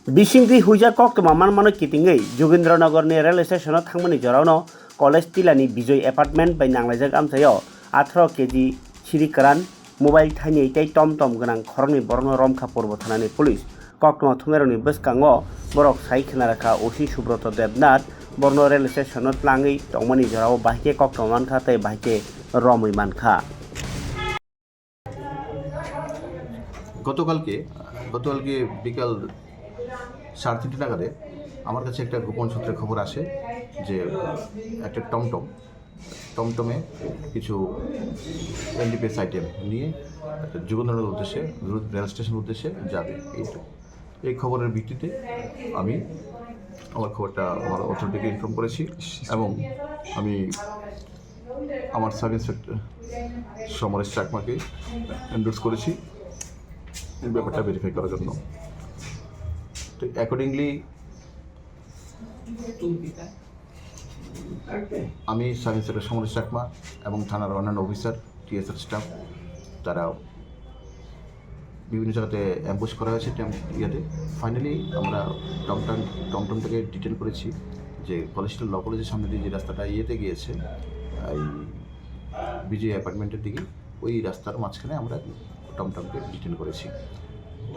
बिसिंग्रि हुइजा कक्टमा मानमानो कितिङै जोगेन्द्रनगरनि rail स्टेशनाव थांमोननि जरावनो college टिलानि Bijay apartment बै नांलायजाक आमसायाव 18 kg सिरिकारान mobile थाइनै तै टम गोनां खरंनि बरनो रमखा पर्व थानानै पुलिस कक्टमा थुमेरनि बसकाङो बरक साइ खोनाराखा ओसि सुब्रत देबनाथ बरनो रेल स्टेशनाव tlangै tongmani जराव बाहिके कक्टमा मानखा तै बाहिके रमै मानखा গতকালকে বিকাল 3:30 নাগাদে আমার কাছে একটা গোপন সূত্রে খবর আসে যে একটা টমটমে কিছু এনডিপিএস আইটেম নিয়ে যোগেন্দ্রনগর উদ্দেশ্যে রেল স্টেশনের উদ্দেশ্যে যাবে। এই খবরের ভিত্তিতে আমি আমার খবরটা আমার অথরিটিকে ইনফর্ম করেছি এবং আমি আমার সাব ইন্সপেক্টর সমরেশ চাকমাকে এন্ডোর্স করেছি এই ব্যাপারটা ভেরিফাই করার জন্য। তো অ্যাকর্ডিংলি আমি সাব ইন্সপেক্টর সমরেশ চাকমা এবং থানার অন্যান্য অফিসার টিএসআর স্টাফ তারা বিভিন্ন জায়গাতে অ্যাম্বুশ করা হয়েছে ফাইনালি আমরা টমটমটাকে ডিটেন করেছি যে কলেজটা ল কলেজের সামনে দিয়ে যে রাস্তাটা গিয়েছে এই বিজয় অ্যাপার্টমেন্টের দিকে ওই রাস্তার মাঝখানে আমরা টমটমকে ডিটেন করেছি।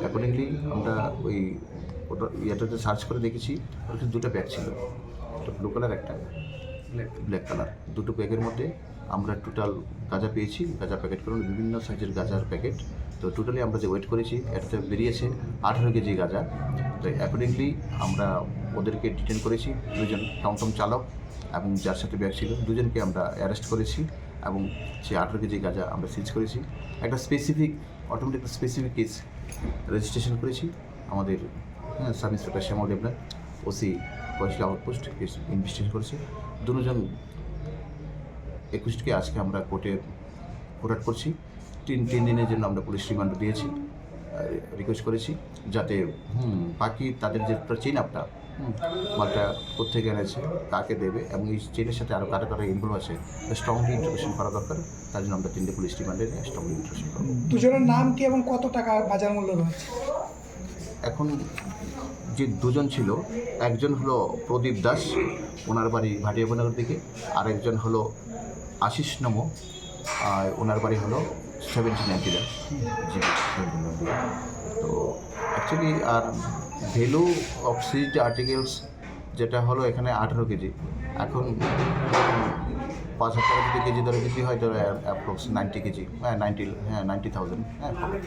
অ্যাকর্ডিংলি আমরা ওই ওটাতে সার্চ করে দেখেছি ওটা দুটো ব্যাগ ছিল, একটা ব্লু কালার একটা ব্ল্যাক কালার। দুটো ব্যাগের মধ্যে আমরা টোটাল গাঁজা পেয়েছি, গাঁজা প্যাকেট করুন বিভিন্ন সাইজের গাঁজার প্যাকেট। তো টোটালি আমরা যে ওয়েট করেছি এটাতে বেরিয়েছে 18 কেজি গাঁজা। তো অ্যাকর্ডিংলি আমরা ওদেরকে ডিটেন করেছি, দুজন টমটম চালক এবং যার সাথে ব্যাগ ছিল দুজনকে আমরা অ্যারেস্ট করেছি এবং সেই 18 কেজি গাঁজা আমরা সিজ করেছি। একটা অটোমেটিক স্পেসিফিক কেস রেজিস্ট্রেশন করেছি আমাদের সাব ইন্সপেক্টর শ্যামল দেবনাথ ওসি কয়েকটি আউটপোস্ট কেস ইনভেস্টিগেশন করেছে। দুজন 21কে আজকে আমরা কোর্টে ফরওয়ার্ড করছি। তিন দিনের জন্য আমরা পুলিশ রিমান্ড দিয়েছি, রিকোয়েস্ট করেছি যাতে বাকি তাদের যে চেইন আপটা মালটা কোথেকে এনেছে কাকে দেবে এবং এই চেইনের সাথে আরও কারা ইনভলভ আছে স্ট্রংলি ইন্টারোগেশন করা দরকার। তার জন্য আমরা 3টে পুলিশ রিমান্ডে নিয়ে স্ট্রংলি ইন্টারোগেশন করব। দুজনের নাম কি এবং কত টাকা বাজার মূল্য রয়েছে? এখন যে দুজন ছিল, একজন হলো প্রদীপ দাস, ওনার বাড়ি ভাটিয়াপুরনগর দিকে, আর একজন হলো আশিস নমো, ওনার বাড়ি হলো 1790 জি 1790। তো অ্যাকচুয়ালি আর ভ্যালু অফ সিজড আর্টিকেলস যেটা হলো এখানে 18 কেজি, এখন 5,000 টাকা যদি কেজি ধরে বিক্রি হয় ধরে অ্যাপ্রক্স 90 কেজি 90,000 হবে।